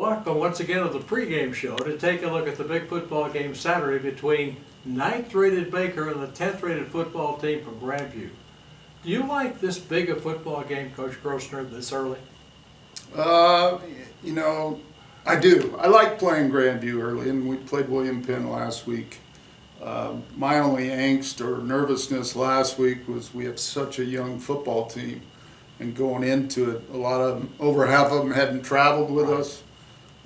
Welcome once again to the pregame show to take a look at the big football game Saturday between 9th rated Baker and the 10th rated football team from Grandview. Do you like this big a football game, Coach Grossner, this early? I do. I like playing Grandview early, and we played William Penn last week. My only angst or nervousness last week was we have such a young football team, and going into it, over half of them hadn't traveled with us,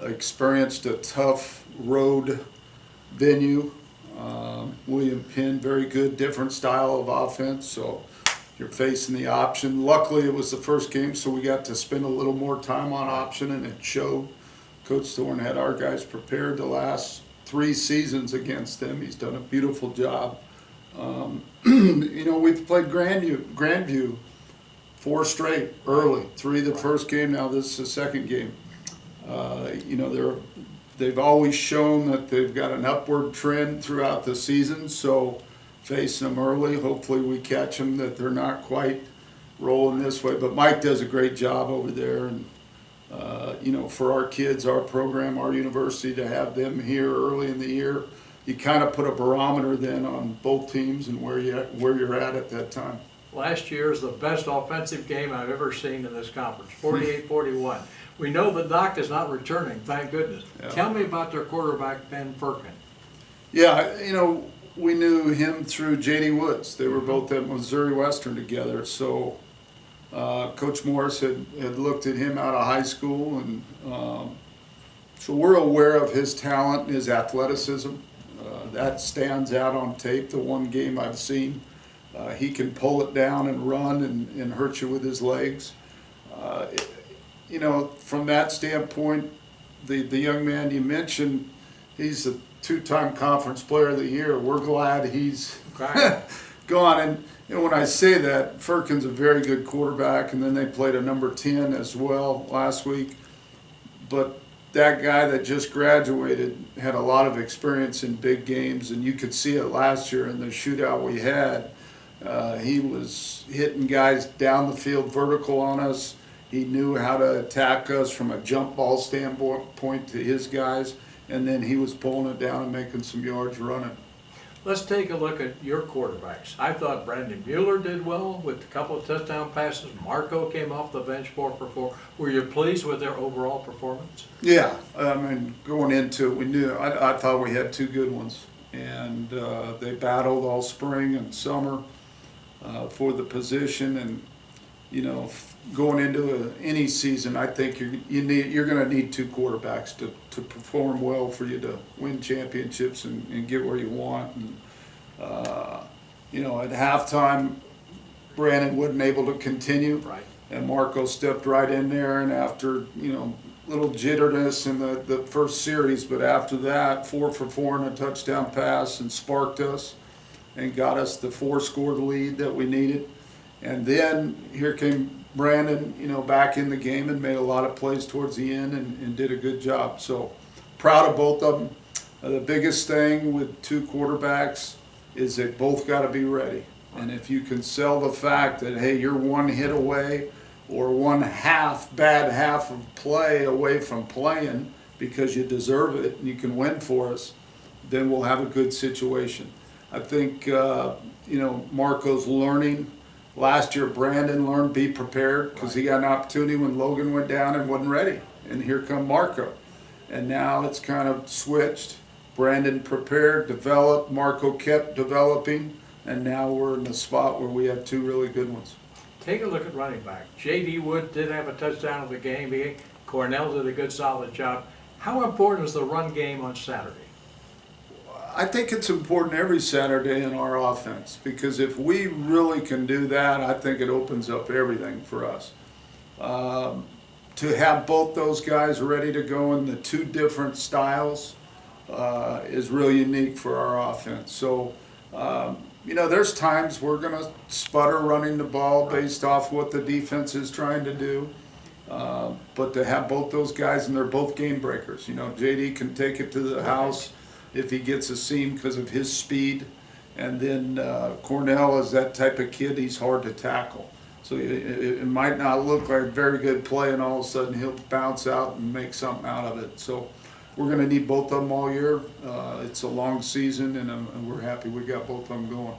experienced a tough road venue. William Penn, very good, different style of offense, so you're facing the option. Luckily, it was the first game, so we got to spend a little more time on option, and it showed. Coach Thorne had our guys prepared the last 3 seasons against them. He's done a beautiful job. We've played Grandview 4 straight early. 3 the first game, now this is the second game. They've always shown that they've got an upward trend throughout the season, so facing them early, hopefully we catch them, that they're not quite rolling this way. But Mike does a great job over there, and for our kids, our program, our university, to have them here early in the year, you kind of put a barometer then on both teams and where you're at that time. Last year is the best offensive game I've ever seen in this conference, 48-41. We know that Doc is not returning, thank goodness. Yeah. Tell me about their quarterback, Ben Firkin. Yeah, we knew him through J.D. Woods. They were both at Missouri Western together, so Coach Morris had looked at him out of high school, and so we're aware of his talent and his athleticism. That stands out on tape, the one game I've seen. He can pull it down and run and hurt you with his legs. From that standpoint, the young man you mentioned, he's a 2-time conference player of the year. We're glad he's gone. And when I say that, Firkin's a very good quarterback, and then they played a number 10 as well last week. But that guy that just graduated had a lot of experience in big games, and you could see it last year in the shootout we had. He was hitting guys down the field vertical on us. He knew how to attack us from a jump ball standpoint to his guys, and then he was pulling it down and making some yards running. Let's take a look at your quarterbacks. I thought Brandon Mueller did well with a couple of touchdown passes. Marco came off the bench 4 for 4. Were you pleased with their overall performance? Yeah, going into it, we knew. I thought we had 2 good ones, and they battled all spring and summer for the position. And going into any season, I think you're going to need 2 quarterbacks to perform well for you to win championships and get where you want. And at halftime, Brandon wasn't able to continue, right, and Marco stepped right in there. And after little jitterness in the first series, but after that, 4 for 4 and a touchdown pass, and sparked us and got us the 4-score lead that we needed. And then here came Brandon, back in the game and made a lot of plays towards the end and did a good job. So proud of both of them. The biggest thing with 2 quarterbacks is they both got to be ready. And if you can sell the fact that, hey, you're 1 hit away or 1 bad half of play away from playing because you deserve it and you can win for us, then we'll have a good situation. I think, Marco's learning. Last year, Brandon learned be prepared because he got an opportunity when Logan went down and wasn't ready. And here come Marco. And now it's kind of switched. Brandon prepared, developed, Marco kept developing, and now we're in the spot where we have 2 really good ones. Take a look at running back. J.D. Wood did have a touchdown of the game. Cornell did a good, solid job. How important is the run game on Saturday? I think it's important every Saturday in our offense, because if we really can do that, I think it opens up everything for us. To have both those guys ready to go in the 2 different styles is really unique for our offense. So, there's times we're going to sputter running the ball based off what the defense is trying to do. But to have both those guys, and they're both game breakers. JD can take it to the house if he gets a seam because of his speed. And then Cornell is that type of kid, he's hard to tackle. So it might not look like a very good play, and all of a sudden he'll bounce out and make something out of it. So we're going to need both of them all year. It's a long season, and we're happy we got both of them going.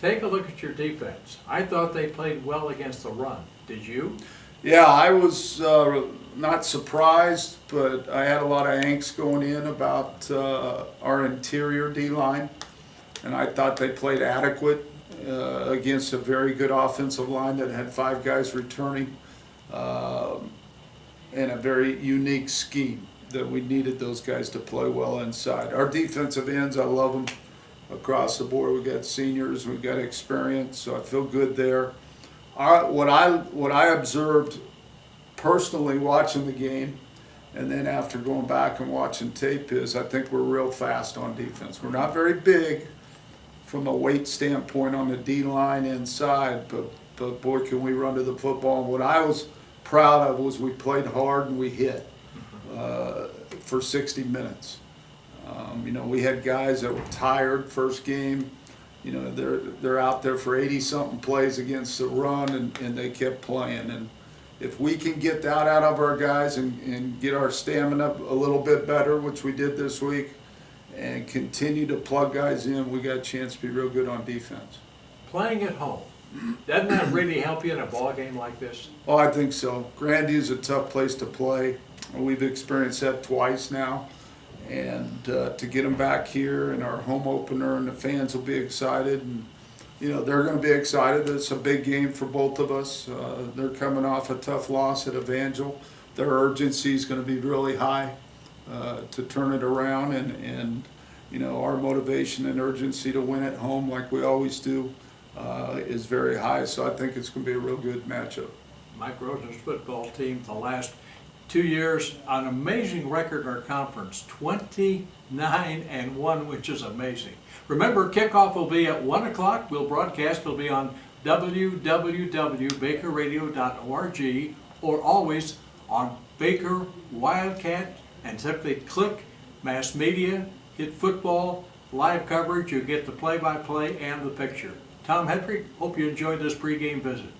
Take a look at your defense. I thought they played well against the run. Did you? Yeah, I was not surprised, but I had a lot of angst going in about our interior D-line, and I thought they played adequate against a very good offensive line that had 5 guys returning, and a very unique scheme that we needed those guys to play well inside. Our defensive ends, I love them across the board. We got seniors, we got experience, so I feel good there. What I observed personally watching the game, and then after going back and watching tape, is I think we're real fast on defense. We're not very big from a weight standpoint on the D line inside, but boy, can we run to the football. And what I was proud of was we played hard and we hit for 60 minutes. We had guys that were tired first game. They're out there for 80-something plays against the run, and they kept playing. And if we can get that out of our guys and get our stamina a little bit better, which we did this week, and continue to plug guys in, we got a chance to be real good on defense. Playing at home, doesn't that really help you in a ball game like this? Oh, I think so. Grandview's a tough place to play. We've experienced that twice now. And to get them back here in our home opener, and the fans will be excited, and they're going to be excited. It's a big game for both of us. They're coming off a tough loss at Evangel. Their urgency is going to be really high to turn it around, and our motivation and urgency to win at home, like we always do, is very high. So I think it's going to be a real good matchup. Mike Grossner's football team, the last 2 years, an amazing record in our conference, 29-1, which is amazing. Remember, kickoff will be at 1 o'clock. We'll broadcast. It'll be on www.bakerradio.org, or always on Baker Wildcat, and simply click mass media, hit football, live coverage. You get the play-by-play and the picture. Tom Hedrick, hope you enjoyed this pregame visit.